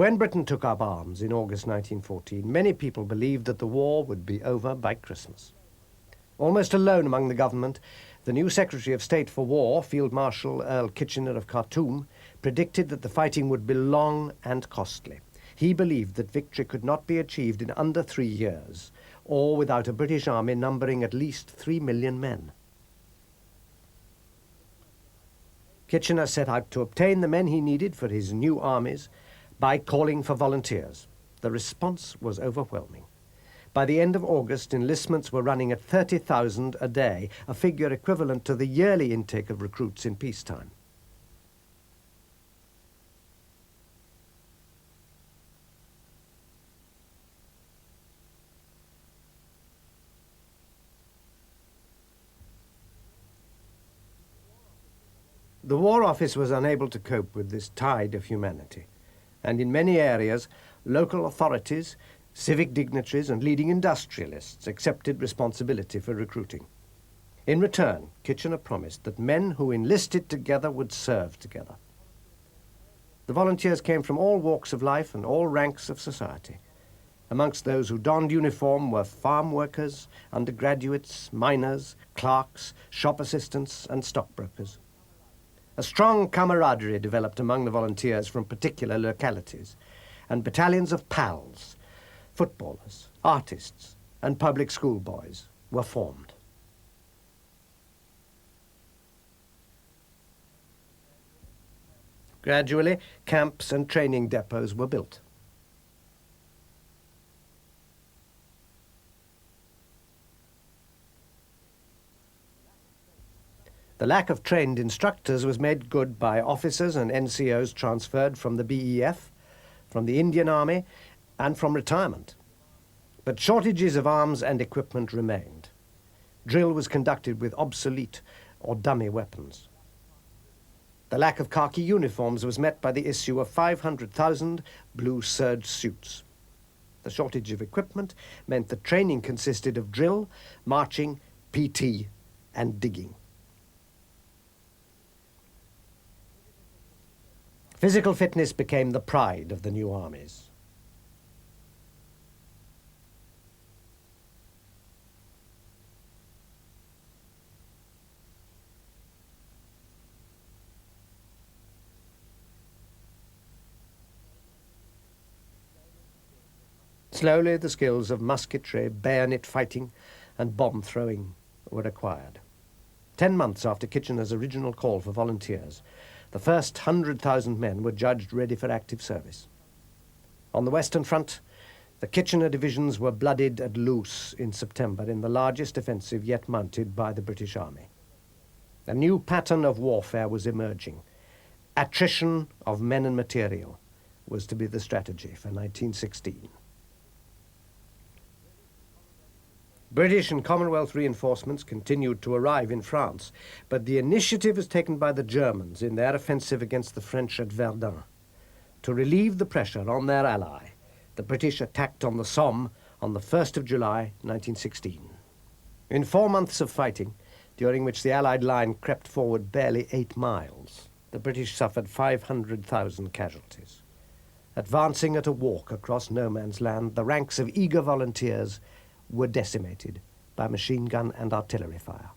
When Britain took up arms in August 1914, many people believed that the war would be over by Christmas. Almost alone among the government, the new Secretary of State for War, Field Marshal Lord Kitchener of Khartoum, predicted that the fighting would be long and costly. He believed that victory could not be achieved in under 3 years, or without a British army numbering at least 3 million men. Kitchener set out to obtain the men he needed for his new armies by calling for volunteers. The response was overwhelming. By the end of August, enlistments were running at 30,000 a day, a figure equivalent to the yearly intake of recruits in peacetime. The War Office was unable to cope with this tide of humanity, and in many areas, local authorities, civic dignitaries and leading industrialists accepted responsibility for recruiting. In return, Kitchener promised that men who enlisted together would serve together. The volunteers came from all walks of life and all ranks of society. Amongst those who donned uniform were farm workers, undergraduates, miners, clerks, shop assistants and stockbrokers. A strong camaraderie developed among the volunteers from particular localities, and battalions of pals, footballers, artists, and public school boys were formed. Gradually, camps and training depots were built. The lack of trained instructors was made good by officers and NCOs transferred from the BEF, from the Indian Army, and from retirement. But shortages of arms and equipment remained. Drill was conducted with obsolete or dummy weapons. The lack of khaki uniforms was met by the issue of 500,000 blue serge suits. The shortage of equipment meant that training consisted of drill, marching, PT, and digging. Physical fitness became the pride of the new armies. Slowly, the skills of musketry, bayonet fighting, and bomb throwing were acquired. 10 months after Kitchener's original call for volunteers, the first 100,000 men were judged ready for active service. On the Western Front, the Kitchener divisions were blooded at Loos in September in the largest offensive yet mounted by the British Army. A new pattern of warfare was emerging. Attrition of men and material was to be the strategy for 1916. British and Commonwealth reinforcements continued to arrive in France, but the initiative was taken by the Germans in their offensive against the French at Verdun. To relieve the pressure on their ally, the British attacked on the Somme on the 1st of July, 1916. In 4 months of fighting, during which the Allied line crept forward barely 8 miles, the British suffered 500,000 casualties. Advancing at a walk across no man's land, the ranks of eager volunteers were decimated by machine gun and artillery fire.